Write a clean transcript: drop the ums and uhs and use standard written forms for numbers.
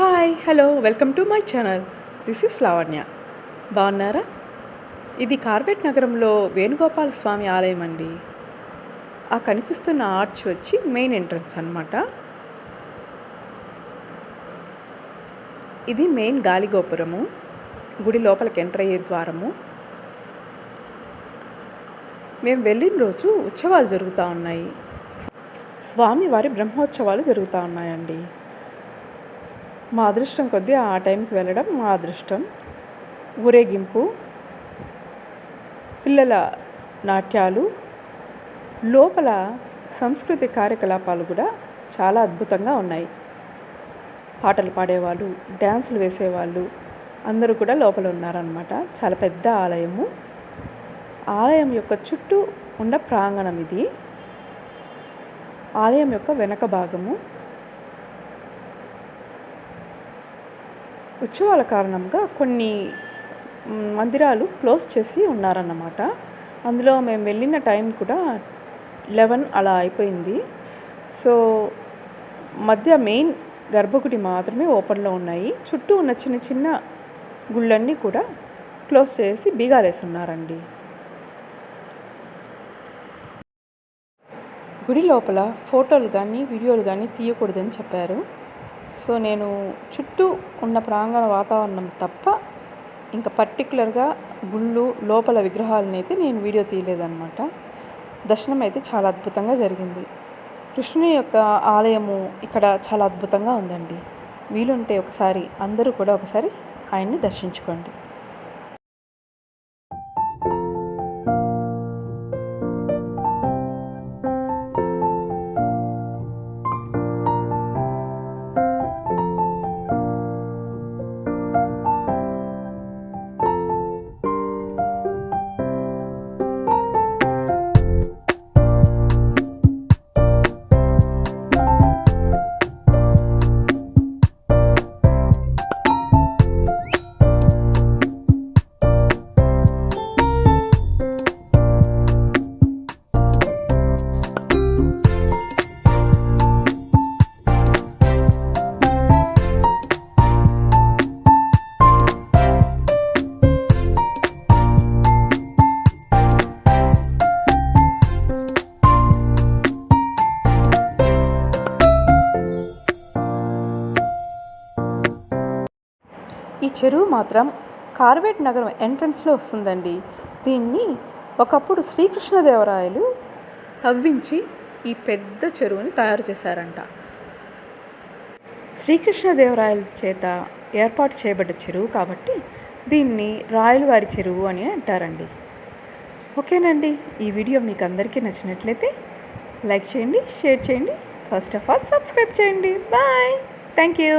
Hi hello welcome to my channel. This is Lavanya. బాగున్నారా? ఇది కార్వేట్ నగరంలో వేణుగోపాల స్వామి ఆలయం అండి. ఆ కనిపిస్తున్న ఆర్చ్ వచ్చి మెయిన్ ఎంట్రన్స్ అన్నమాట. ఇది మెయిన్ గాలిగోపురము, గుడి లోపలికి ఎంటర్ అయ్యే ద్వారము. మేము వెళ్ళిన రోజు ఉత్సవాలు జరుగుతూ ఉన్నాయి. స్వామివారి బ్రహ్మోత్సవాలు జరుగుతూ ఉన్నాయండి. మా అదృష్టం కొద్దీ ఆ టైంకి వెళ్ళడం మా అదృష్టం. ఊరేగింపు, పిల్లల నాట్యాలు, లోపల సంస్కృతి కార్యకలాపాలు కూడా చాలా అద్భుతంగా ఉన్నాయి. పాటలు పాడేవాళ్ళు, డ్యాన్సులు వేసేవాళ్ళు అందరూ కూడా లోపల ఉన్నారనమాట. చాలా పెద్ద ఆలయము. ఆలయం యొక్క చుట్టూ ఉన్న ప్రాంగణం ఇది. ఆలయం యొక్క వెనక భాగము. ఉత్సవాల కారణంగా కొన్ని మందిరాలు క్లోజ్ చేసి ఉన్నారన్నమాట. అందులో మేము వెళ్ళిన టైం కూడా 11 అలా అయిపోయింది. సో మధ్య మెయిన్ గర్భగుడి మాత్రమే ఓపెన్లో ఉన్నాయి. చుట్టూ ఉన్న చిన్న చిన్న గుళ్ళన్నీ కూడా క్లోజ్ చేసి బీగాలేసి ఉన్నారండి. గుడి లోపల ఫోటోలు కానీ వీడియోలు కానీ తీయకూడదని చెప్పారు. సో నేను చుట్టూ ఉన్న ప్రాంగణ వాతావరణం తప్ప ఇంకా పర్టికులర్గా గుళ్ళు లోపల విగ్రహాలను అయితే నేను వీడియో తీయలేదన్నమాట. దర్శనం అయితే చాలా అద్భుతంగా జరిగింది. కృష్ణుని యొక్క ఆలయము ఇక్కడ చాలా అద్భుతంగా ఉందండి. వీలుంటే ఒకసారి అందరూ కూడా ఒకసారి ఆయన్ని దర్శించుకోండి. ఈ చెరువు మాత్రం కార్వేట్ నగరం ఎంట్రన్స్లో వస్తుందండి. దీన్ని ఒకప్పుడు శ్రీకృష్ణదేవరాయలు తవ్వించి ఈ పెద్ద చెరువుని తయారు చేశారంట. శ్రీకృష్ణదేవరాయల చేత ఏర్పాటు చేయబడ్డ చెరువు కాబట్టి దీన్ని రాయలవారి చెరువు అని అంటారండి. ఓకేనండి, ఈ వీడియో మీకు అందరికీ నచ్చినట్లయితే లైక్ చేయండి, షేర్ చేయండి, ఫస్ట్ ఆఫ్ ఆల్ సబ్స్క్రైబ్ చేయండి. Bye, thank you.